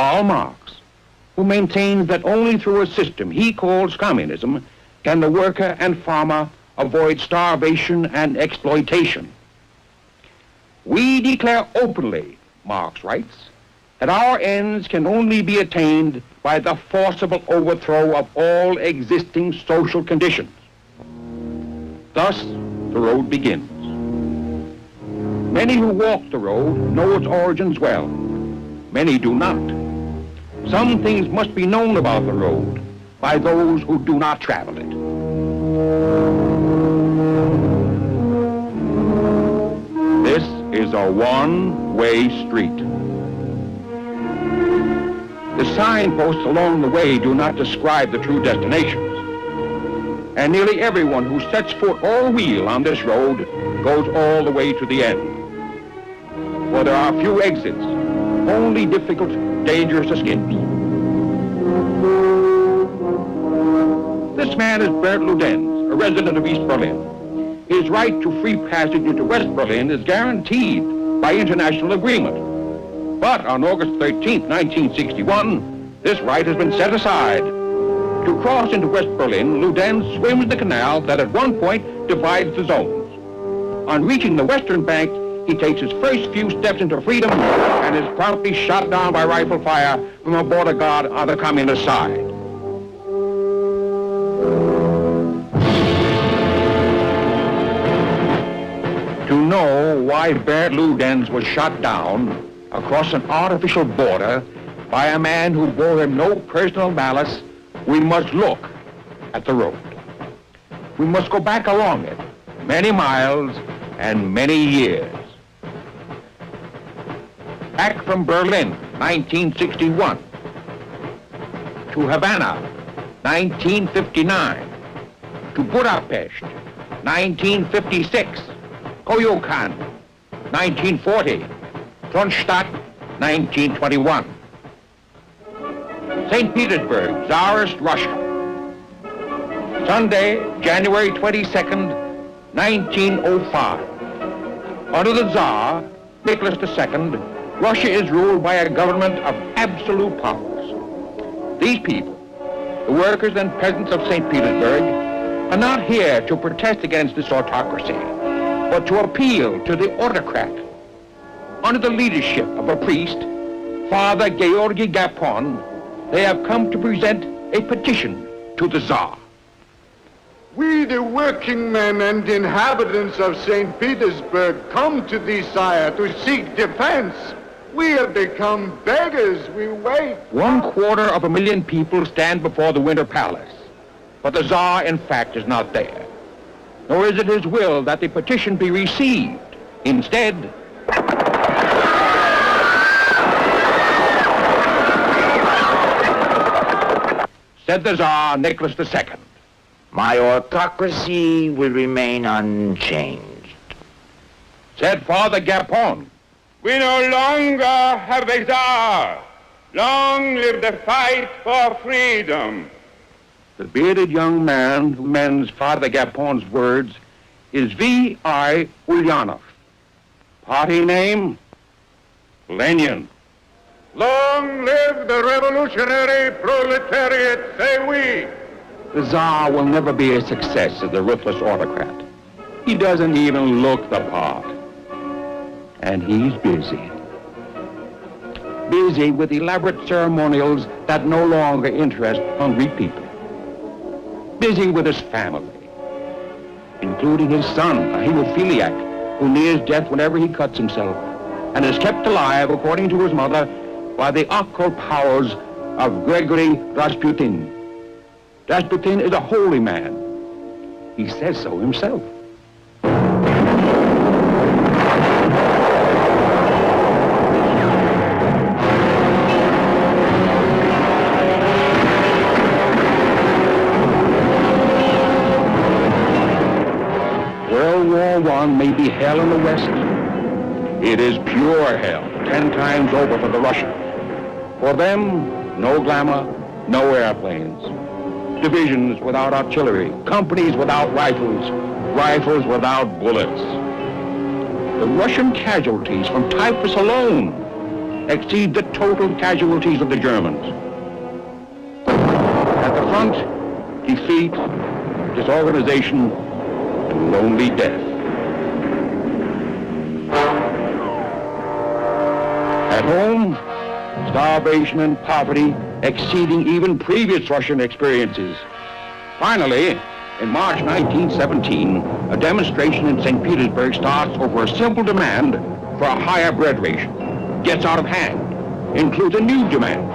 Karl Marx, who maintains that only through a system he calls communism can the worker and farmer avoid starvation and exploitation. We declare openly, Marx writes, that our ends can only be attained by the forcible overthrow of all existing social conditions. Thus, the road begins. Many who walk the road know its origins well. Many do not. Some things must be known about the road by those who do not travel it. This is a one-way street. The signposts along the way do not describe the true destinations. And nearly everyone who sets foot or wheel on this road goes all the way to the end. For there are few exits, only difficult, dangerous escapes. This man is Bert Ludenz, a resident of East Berlin. His right to free passage into West Berlin is guaranteed by international agreement. But on August 13th, 1961, this right has been set aside. To cross into West Berlin, Ludenz swims the canal that at one point divides the zones. On reaching the western bank, he takes his first few steps into freedom and is promptly shot down by rifle fire from a border guard on the communist side. To know why Bert Ludenz was shot down across an artificial border by a man who bore him no personal malice, we must look at the road. We must go back along it, many miles and many years. Back from Berlin, 1961, to Havana, 1959, to Budapest, 1956, Koyokan, 1940, Kronstadt, 1921. St. Petersburg, Tsarist Russia. Sunday, January 22nd, 1905. Under the Tsar, Nicholas II, Russia is ruled by a government of absolute powers. These people, the workers and peasants of St. Petersburg, are not here to protest against this autocracy, but to appeal to the autocrat. Under the leadership of a priest, Father Georgy Gapon, they have come to present a petition to the Tsar. We, the working men and inhabitants of St. Petersburg, come to thee, sire, to seek defense. We have become beggars. We wait. 250,000 people stand before the Winter Palace, but the Tsar, in fact, is not there. Nor is it his will that the petition be received. Instead, said the Tsar Nicholas II, my autocracy will remain unchanged. Said Father Gapon, we no longer have a Tsar. Long live the fight for freedom. The bearded young man who mends Father Gapon's words is V.I. Ulyanov. Party name, Lenin. Long live the revolutionary proletariat, say we. The Tsar will never be a success as the ruthless autocrat. He doesn't even look the part. And he's busy. Busy with elaborate ceremonials that no longer interest hungry people. Busy with his family, including his son, a hemophiliac, who nears death whenever he cuts himself, and is kept alive, according to his mother, by the occult powers of Gregory Rasputin. Rasputin is a holy man. He says so himself. World War I may be hell in the West. It is pure hell, 10 times over for the Russians. For them, no glamour, no airplanes. Divisions without artillery, companies without rifles, rifles without bullets. The Russian casualties from typhus alone exceed the total casualties of the Germans. At the front, defeat, disorganization, and lonely death. At home, starvation and poverty exceeding even previous Russian experiences. Finally, in March 1917, a demonstration in St. Petersburg starts over a simple demand for a higher bread ration. Gets out of hand, includes a new demand: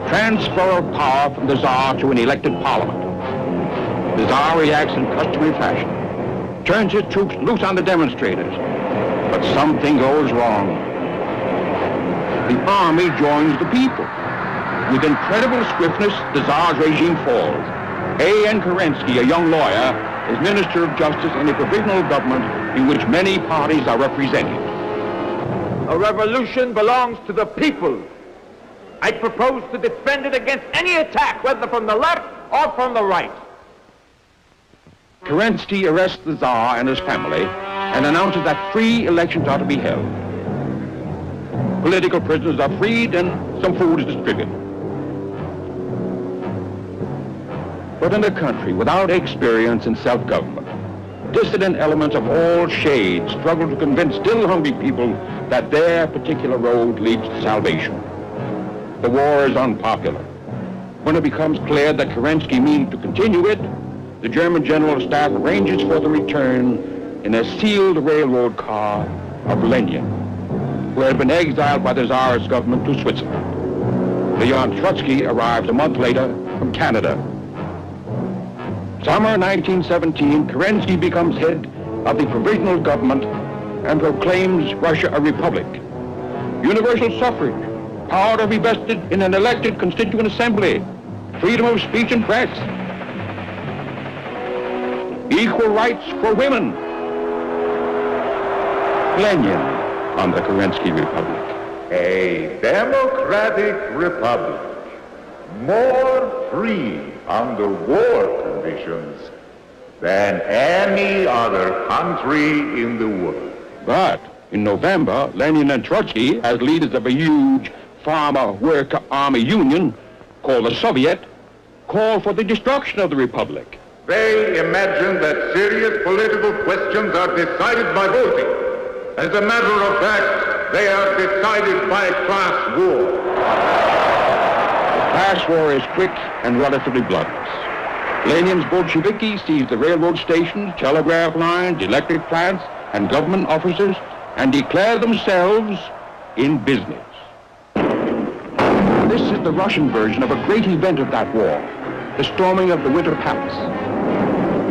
transfer of power from the Tsar to an elected parliament. The Tsar reacts in customary fashion, turns his troops loose on the demonstrators, but something goes wrong. The army joins the people. With incredible swiftness, the Tsar's regime falls. A.N. Kerensky, a young lawyer, is Minister of Justice in a provisional government in which many parties are represented. A revolution belongs to the people. I propose to defend it against any attack, whether from the left or from the right. Kerensky arrests the Tsar and his family and announces that free elections are to be held. Political prisoners are freed and some food is distributed. But in a country without experience in self-government, dissident elements of all shades struggle to convince still hungry people that their particular road leads to salvation. The war is unpopular. When it becomes clear that Kerensky means to continue it, the German General Staff arranges for the return in a sealed railroad car of Lenin, who had been exiled by the Tsarist government to Switzerland. Leon Trotsky arrives a month later from Canada. Summer 1917, Kerensky becomes head of the provisional government and proclaims Russia a republic. Universal suffrage, power to be vested in an elected constituent assembly, freedom of speech and press, equal rights for women. Lenin on the Kerensky Republic. A democratic republic, more free under war conditions than any other country in the world. But in November, Lenin and Trotsky, as leaders of a huge farmer worker army union called the Soviet, call for the destruction of the republic. They imagine that serious political questions are decided by voting. As a matter of fact, they are decided by class war. The class war is quick and relatively bloodless. Lenin's Bolsheviki seize the railroad stations, telegraph lines, electric plants, and government offices and declare themselves in business. This is the Russian version of a great event of that war, the storming of the Winter Palace.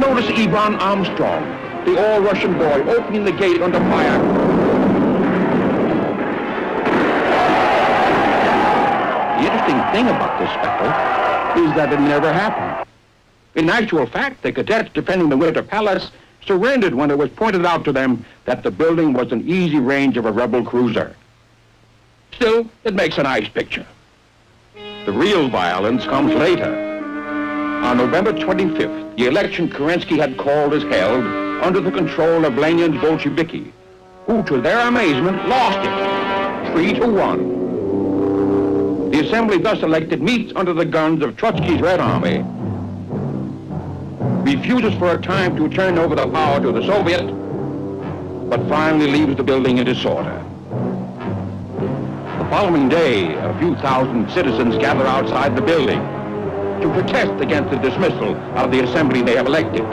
Notice Ivan Armstrong, the all-Russian boy, opening the gate under fire. The interesting thing about this spectacle is that it never happened. In actual fact, the cadets defending the Winter Palace surrendered when it was pointed out to them that the building was in easy range of a rebel cruiser. Still, it makes a nice picture. The real violence comes later. On November 25th, the election Kerensky had called is held under the control of Lenin's Bolsheviki, who, to their amazement, lost it, 3-1. The assembly thus elected meets under the guns of Trotsky's Red Army, refuses for a time to turn over the power to the Soviet, but finally leaves the building in disorder. The following day, a few thousand citizens gather outside the building to protest against the dismissal of the assembly they have elected,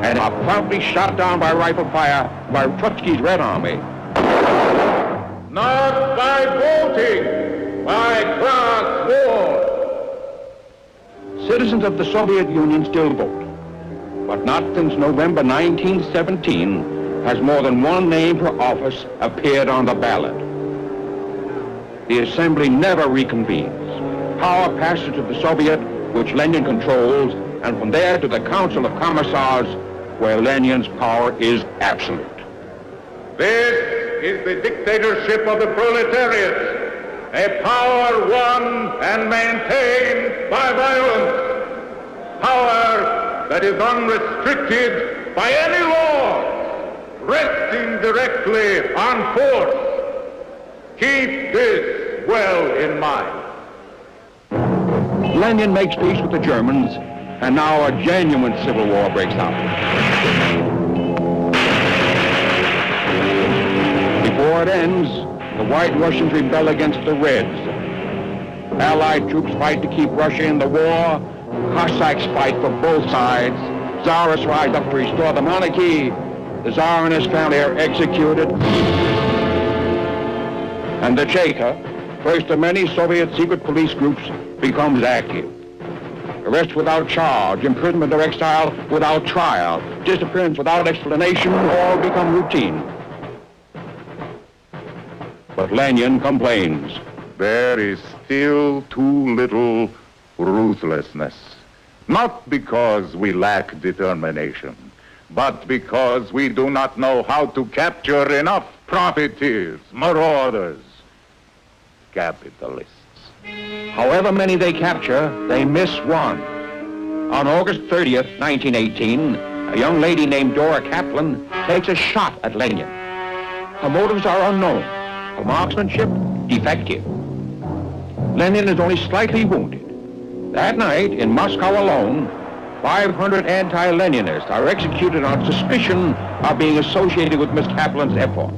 and are promptly shot down by rifle fire by Trotsky's Red Army. Not by voting, by class war. Citizens of the Soviet Union still vote, but not since November 1917 has more than one name for office appeared on the ballot. The assembly never reconvenes. Power passes to the Soviet, which Lenin controls, and from there to the Council of Commissars, where Lenin's power is absolute. This is the dictatorship of the proletariat, a power won and maintained by violence, power that is unrestricted by any law, resting directly on force, Keep this well in mind. Lenin makes peace with the Germans, and now a genuine civil war breaks out. Before it ends, the White Russians rebel against the Reds. Allied troops fight to keep Russia in the war. Cossacks fight for both sides. Tsarists rise up to restore the monarchy. The Tsar and his family are executed. And the Cheka, first of many Soviet secret police groups, becomes active. Arrest without charge, imprisonment or exile without trial, disappearance without explanation, all become routine. But Lenin complains. There is still too little ruthlessness. Not because we lack determination, but because we do not know how to capture enough profiteers, marauders, capitalists. However many they capture, they miss one. On August 30th, 1918, a young lady named Dora Kaplan takes a shot at Lenin. Her motives are unknown. Her marksmanship, defective. Lenin is only slightly wounded. That night, in Moscow alone, 500 anti-Leninists are executed on suspicion of being associated with Miss Kaplan's effort.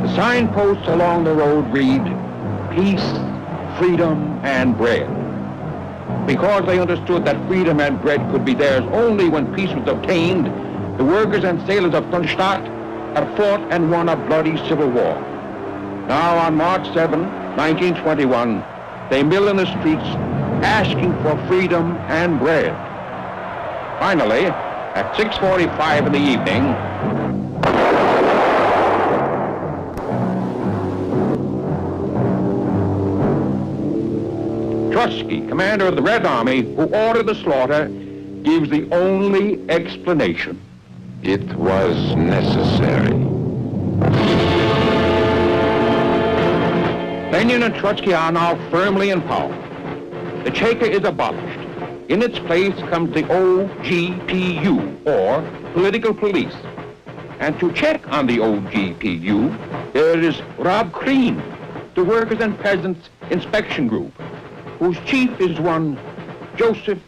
The signposts along the road read, peace, freedom, and bread. Because they understood that freedom and bread could be theirs only when peace was obtained, the workers and sailors of Kronstadt have fought and won a bloody civil war. Now on March 7, 1921, they mill in the streets asking for freedom and bread. Finally, at 6:45 in the evening, Trotsky, commander of the Red Army, who ordered the slaughter, gives the only explanation. It was necessary. Lenin and Trotsky are now firmly in power. The Cheka is abolished. In its place comes the OGPU, or Political Police. And to check on the OGPU, there is Rob Kreen, the Workers and Peasants Inspection Group, whose chief is one Joseph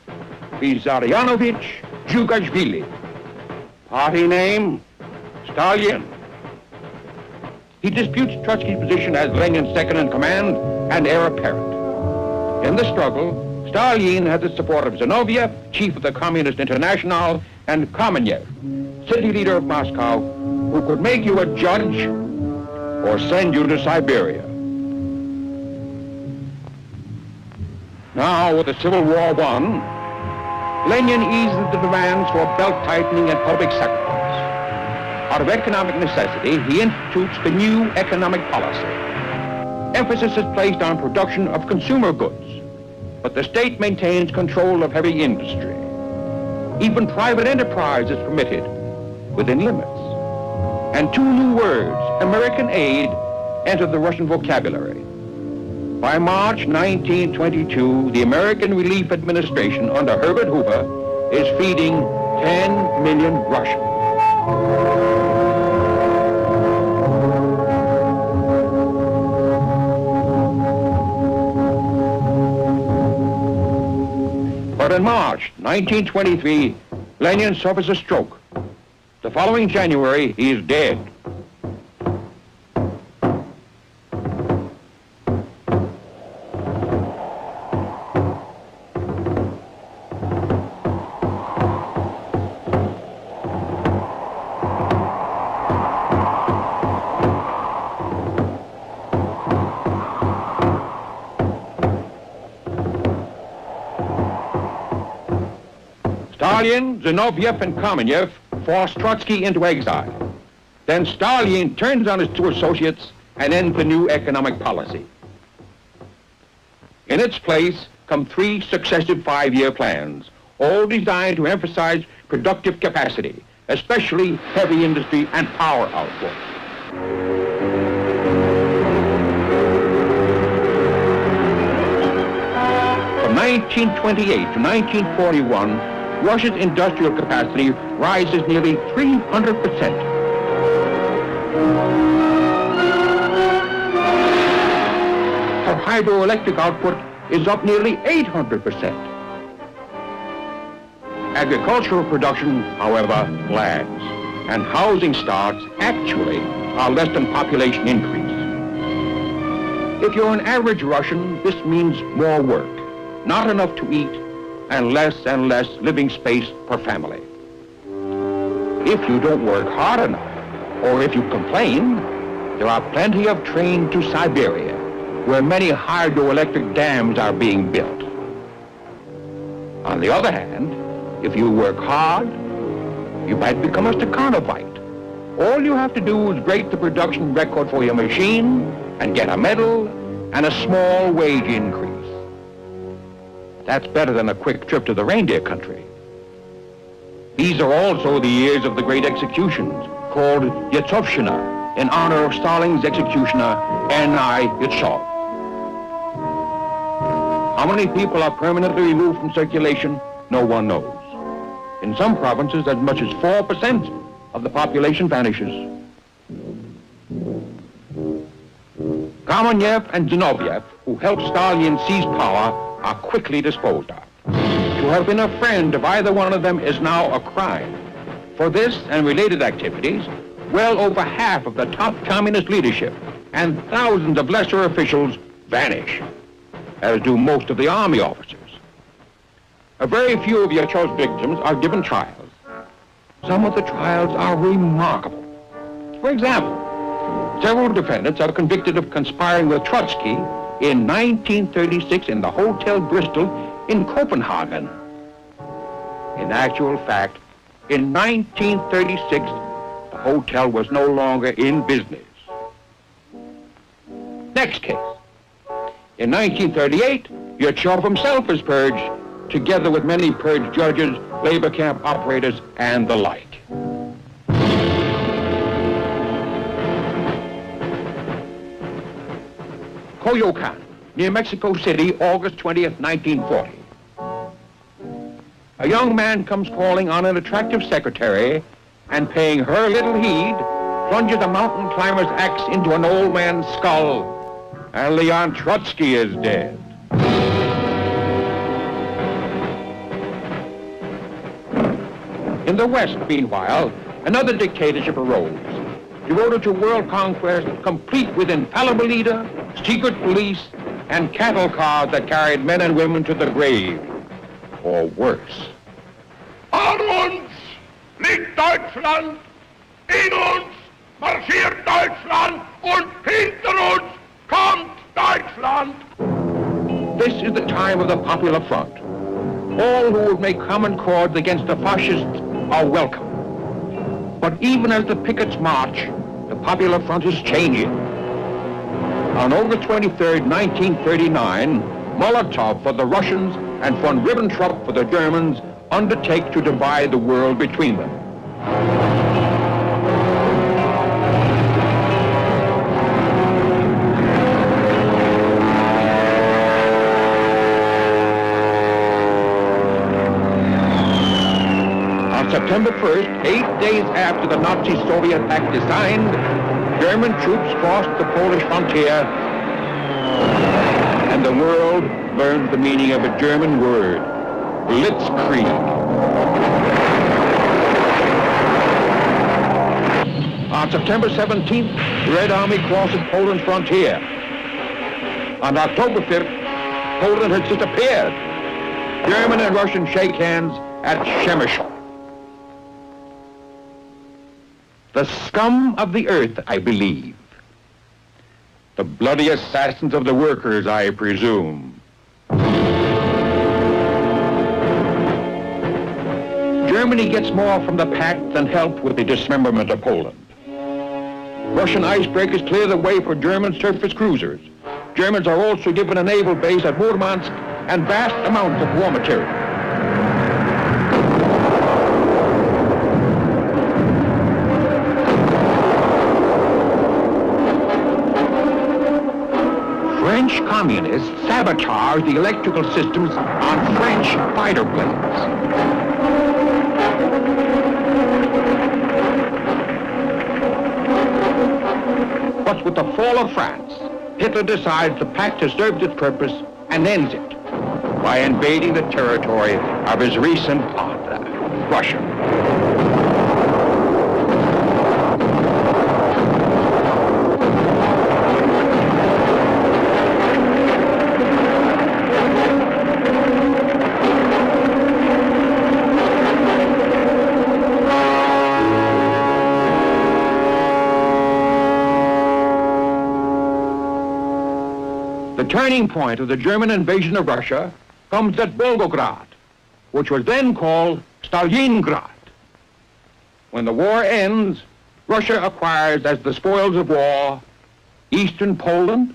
Vissarionovich Zhugashvili. Party name, Stalin. He disputes Trotsky's position as Lenin's second in command and heir apparent. In the struggle, Stalin had the support of Zinoviev, chief of the Communist International, and Kamenev, city leader of Moscow, who could make you a judge or send you to Siberia. Now, with the Civil War won, Lenin eases the demands for belt-tightening and public sacrifice. Out of economic necessity, he institutes the new economic policy. Emphasis is placed on production of consumer goods, but the state maintains control of heavy industry. Even private enterprise is permitted within limits. And two new words, American aid, enter the Russian vocabulary. By March 1922, the American Relief Administration under Herbert Hoover is feeding 10 million Russians. But in March 1923, Lenin suffers a stroke. The following January, he is dead. Stalin, Zinoviev, and Kamenev forced Trotsky into exile. Then Stalin turns on his two associates and ends the new economic policy. In its place come three successive 5-year plans, all designed to emphasize productive capacity, especially heavy industry and power output. From 1928 to 1941, Russia's industrial capacity rises nearly 300%. Her hydroelectric output is up nearly 800%. Agricultural production, however, lags, and housing starts actually are less than population increase. If you're an average Russian, this means more work, not enough to eat, and less living space per family. If you don't work hard enough, or if you complain, there are plenty of trains to Siberia, where many hydroelectric dams are being built. On the other hand, if you work hard, you might become a Stakhanovite. All you have to do is break the production record for your machine and get a medal and a small wage increase. That's better than a quick trip to the reindeer country. These are also the years of the great executions, called Yezhovshchina, in honor of Stalin's executioner, N.I. Yezhov. How many people are permanently removed from circulation? No one knows. In some provinces, as much as 4% of the population vanishes. Kamenev and Zinoviev, who helped Stalin seize power, are quickly disposed of. To have been a friend of either one of them is now a crime. For this and related activities, well over half of the top communist leadership and thousands of lesser officials vanish, as do most of the army officers. A very few of Yezhov's victims are given trials. Some of the trials are remarkable. For example, several defendants are convicted of conspiring with Trotsky in 1936 in the Hotel Bristol in Copenhagen. In actual fact, in 1936, the hotel was no longer in business. Next case. In 1938, Yezhov himself is purged, together with many purged judges, labor camp operators, and the like. Coyoacan, near Mexico City, August 20th, 1940. A young man comes calling on an attractive secretary and, paying her little heed, plunges a mountain climber's axe into an old man's skull, and Leon Trotsky is dead. In the West, meanwhile, another dictatorship arose, devoted to world conquest, complete with infallible leader, secret police, and cattle cars that carried men and women to the grave, or worse. An uns liegt Deutschland, in uns marschiert Deutschland und hinter uns kommt Deutschland. This is the time of the Popular Front. All who would make common cause against the fascists are welcome. But even as the pickets march, the Popular Front is changing. On August 23rd, 1939, Molotov for the Russians and von Ribbentrop for the Germans undertake to divide the world between them. On September 1st, 8 days after the Nazi-Soviet pact is signed, German troops crossed the Polish frontier, and the world learned the meaning of a German word, Blitzkrieg. On September 17th, the Red Army crosses Poland's frontier. On October 5th, Poland has disappeared. German and Russian shake hands at Przemysl. The scum of the earth, I believe. The bloody assassins of the workers, I presume. Germany gets more from the pact than help with the dismemberment of Poland. Russian icebreakers clear the way for German surface cruisers. Germans are also given a naval base at Murmansk and vast amounts of war material. French communists sabotage the electrical systems on French fighter planes. But with the fall of France, Hitler decides the pact has served its purpose and ends it by invading the territory of his recent partner, Russia. The turning point of the German invasion of Russia comes at Volgograd, which was then called Stalingrad. When the war ends, Russia acquires as the spoils of war eastern Poland,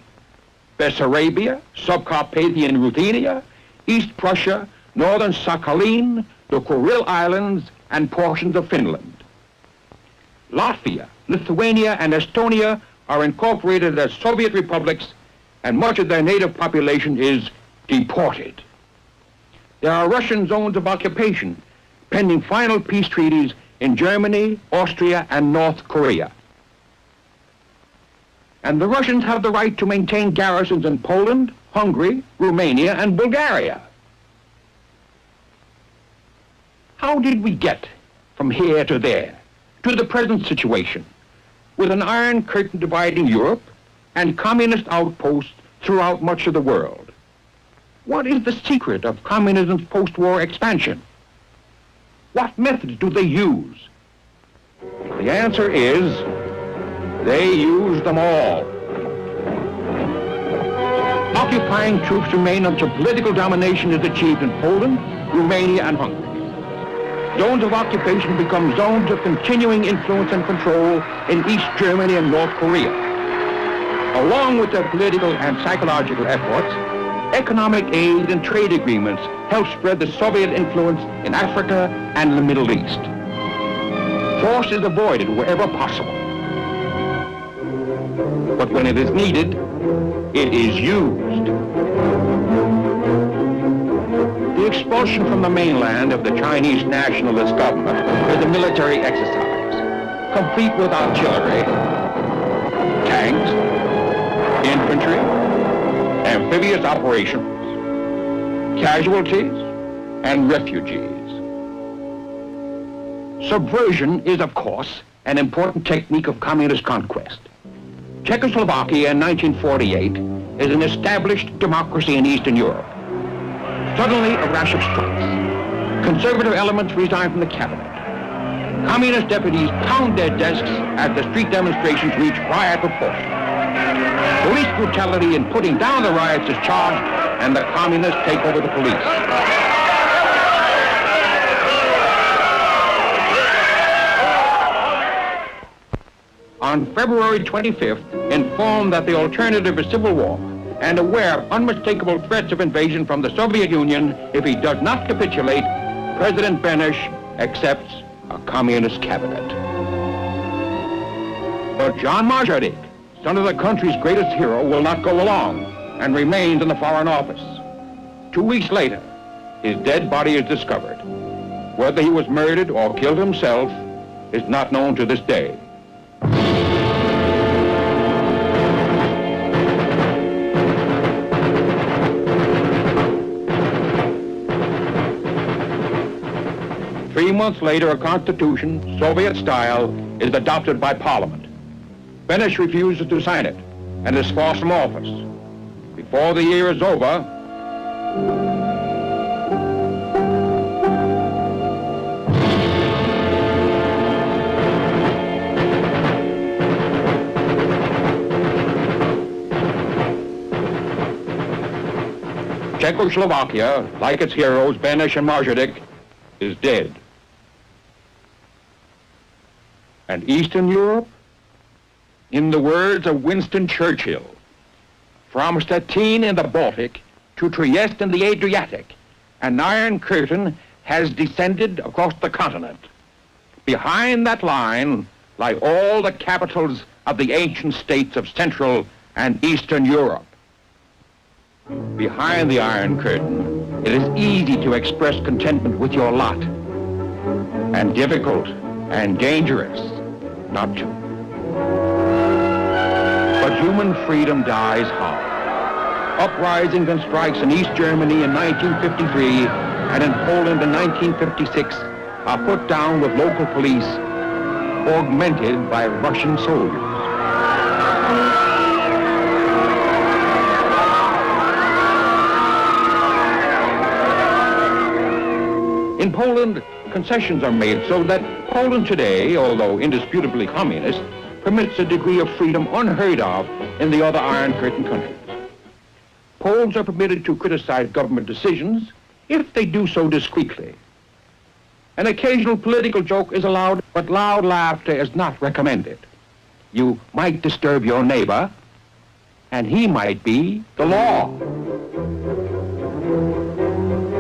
Bessarabia, Subcarpathian Ruthenia, East Prussia, northern Sakhalin, the Kuril Islands, and portions of Finland. Latvia, Lithuania, and Estonia are incorporated as Soviet republics, and much of their native population is deported. There are Russian zones of occupation, pending final peace treaties in Germany, Austria, and North Korea. And the Russians have the right to maintain garrisons in Poland, Hungary, Romania, and Bulgaria. How did we get from here to there, to the present situation, with an iron curtain dividing Europe and communist outposts throughout much of the world? What is the secret of communism's post-war expansion? What methods do they use? The answer is, they use them all. Occupying troops remain until political domination is achieved in Poland, Romania, and Hungary. Zones of occupation become zones of continuing influence and control in East Germany and North Korea. Along with their political and psychological efforts, economic aid and trade agreements help spread the Soviet influence in Africa and the Middle East. Force is avoided wherever possible. But when it is needed, it is used. The expulsion from the mainland of the Chinese nationalist government is a military exercise, complete with artillery, tanks, infantry, amphibious operations, casualties, and refugees. Subversion is, of course, an important technique of communist conquest. Czechoslovakia in 1948 is an established democracy in Eastern Europe. Suddenly, a rash of strikes. Conservative elements resign from the cabinet. Communist deputies pound their desks as the street demonstrations reach riot proportions. Police brutality in putting down the riots is charged, and the communists take over the police. On February 25th, informed that the alternative is civil war, and aware of unmistakable threats of invasion from the Soviet Union if he does not capitulate, President Benesch accepts a communist cabinet. But John Marjadik, son of the country's greatest hero, will not go along and remains in the Foreign Office. 2 weeks later, his dead body is discovered. Whether he was murdered or killed himself is not known to this day. Three months later, a constitution, Soviet style, is adopted by Parliament. Benesch refuses to sign it and is forced from office. Before the year is over, Czechoslovakia, like its heroes, Benesch and Marjadik, is dead. And Eastern Europe? In the words of Winston Churchill, from Stettin in the Baltic to Trieste in the Adriatic, an iron curtain has descended across the continent. Behind that line lie all the capitals of the ancient states of Central and Eastern Europe. Behind the Iron Curtain, it is easy to express contentment with your lot, and difficult and dangerous not to. human freedom dies hard. Uprisings and strikes in East Germany in 1953 and in Poland in 1956 are put down with local police, augmented by Russian soldiers. In Poland, concessions are made so that Poland today, although indisputably communist, permits a degree of freedom unheard of in the other Iron Curtain countries. Poles are permitted to criticize government decisions if they do so discreetly. An occasional political joke is allowed, but loud laughter is not recommended. You might disturb your neighbor, and he might be the law.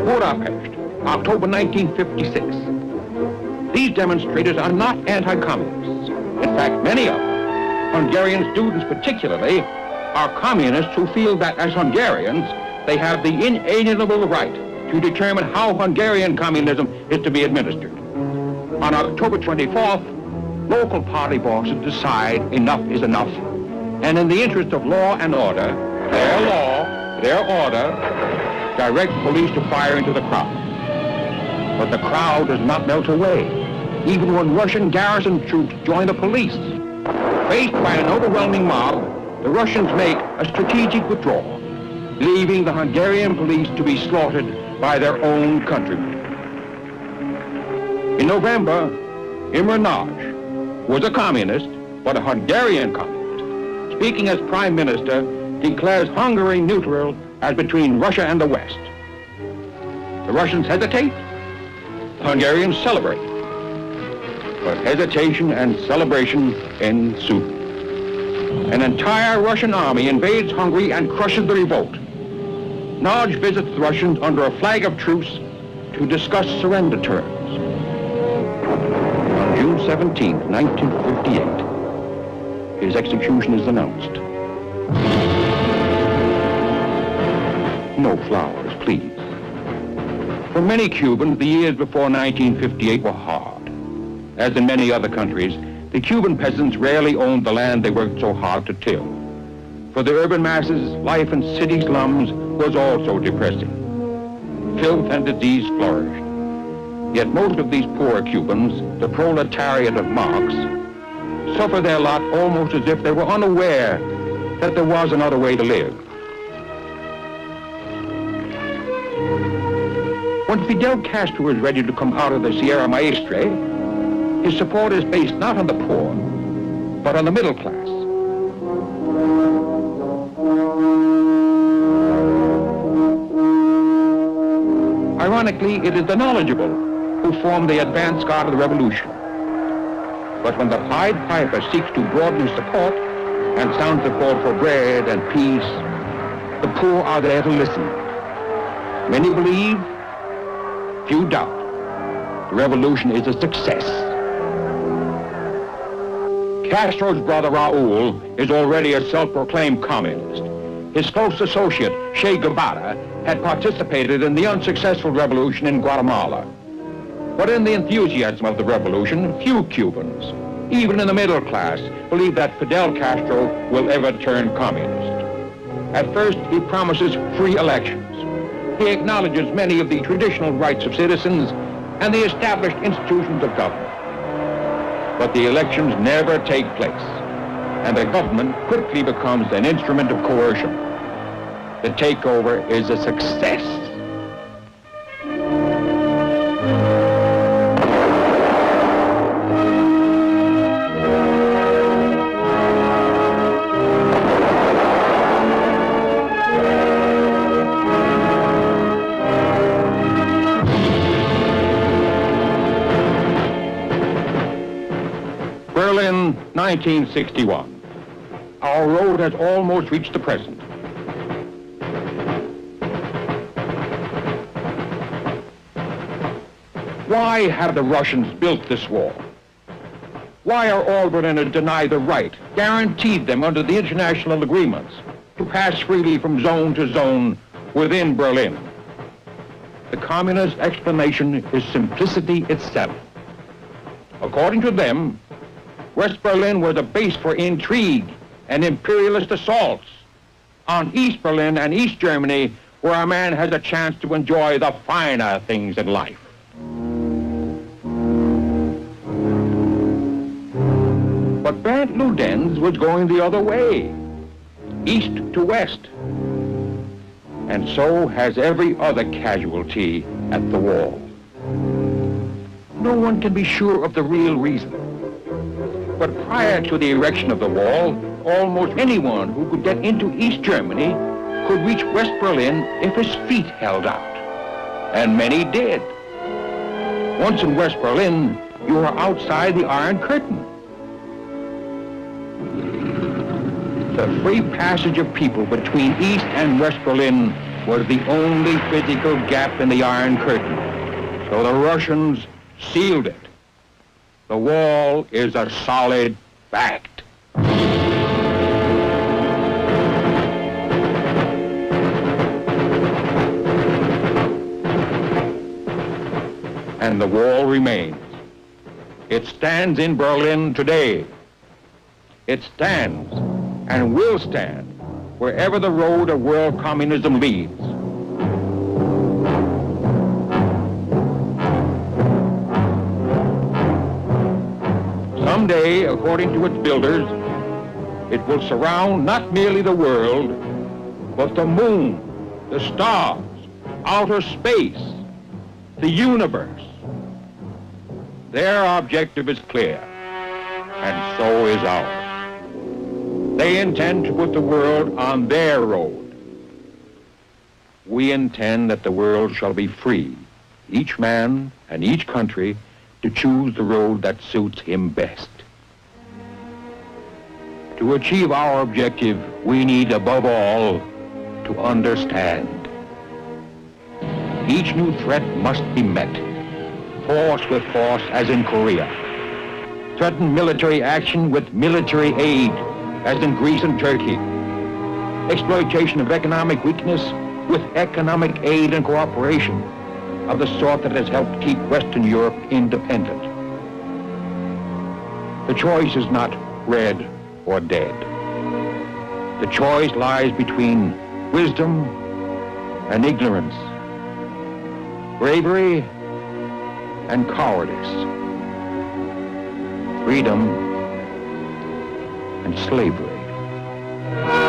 Budapest, October 1956. These demonstrators are not anti-communists. In fact, many of them, Hungarian students particularly, are communists who feel that as Hungarians, they have the inalienable right to determine how Hungarian communism is to be administered. On October 24th, local party bosses decide enough is enough, and in the interest of law and order, their order, direct police to fire into the crowd. But the crowd does not melt away, even when Russian garrison troops join the police. Faced by an overwhelming mob, the Russians make a strategic withdrawal, leaving the Hungarian police to be slaughtered by their own countrymen. In November, Imre Nagy was a communist, but a Hungarian communist, speaking as prime minister, declares Hungary neutral as between Russia and the West. The Russians hesitate, the Hungarians celebrate. But hesitation and celebration ensue. An entire Russian army invades Hungary and crushes the revolt. Nagy visits the Russians under a flag of truce to discuss surrender terms. On June 17, 1958, his execution is announced. No flowers, please. For many Cubans, the years before 1958 were hard. As in many other countries, the Cuban peasants rarely owned the land they worked so hard to till. For the urban masses, life in city slums was also depressing. Filth and disease flourished. Yet most of these poor Cubans, the proletariat of Marx, suffer their lot almost as if they were unaware that there was another way to live. When Fidel Castro is ready to come out of the Sierra Maestre, his support is based not on the poor, but on the middle class. Ironically, it is the knowledgeable who form the advance guard of the revolution. But when the Pied Piper seeks to broaden his support and sounds the call for bread and peace, the poor are there to listen. Many believe, few doubt. The revolution is a success. Castro's brother Raul is already a self-proclaimed communist. His close associate, Che Guevara, had participated in the unsuccessful revolution in Guatemala. But in the enthusiasm of the revolution, few Cubans, even in the middle class, believe that Fidel Castro will ever turn communist. At first, he promises free elections. He acknowledges many of the traditional rights of citizens and the established institutions of government. But the elections never take place, and the government quickly becomes an instrument of coercion. The takeover is a success. Berlin, 1961. Our road has almost reached the present. Why have the Russians built this wall? Why are all Berliners denied the right, guaranteed them under the international agreements, to pass freely from zone to zone within Berlin? The communist explanation is simplicity itself. According to them, West Berlin was a base for intrigue, and imperialist assaults on East Berlin and East Germany, where a man has a chance to enjoy the finer things in life. But Bernd Ludenz was going the other way, east to west. And so has every other casualty at the wall. No one can be sure of the real reason. But prior to the erection of the wall, almost anyone who could get into East Germany could reach West Berlin if his feet held out. And many did. Once in West Berlin, you were outside the Iron Curtain. The free passage of people between East and West Berlin was the only physical gap in the Iron Curtain. So the Russians sealed it. The wall is a solid fact. And the wall remains. It stands in Berlin today. It stands and will stand wherever the road of world communism leads. Someday, according to its builders, it will surround not merely the world, but the moon, the stars, outer space, the universe. Their objective is clear, and so is ours. They intend to put the world on their road. We intend that the world shall be free, each man and each country to choose the road that suits him best. To achieve our objective, we need above all to understand. Each new threat must be met, force with force as in Korea. Threaten military action with military aid as in Greece and Turkey. Exploitation of economic weakness with economic aid and cooperation of the sort that has helped keep Western Europe independent. The choice is not red or dead. The choice lies between wisdom and ignorance, bravery and cowardice, freedom and slavery.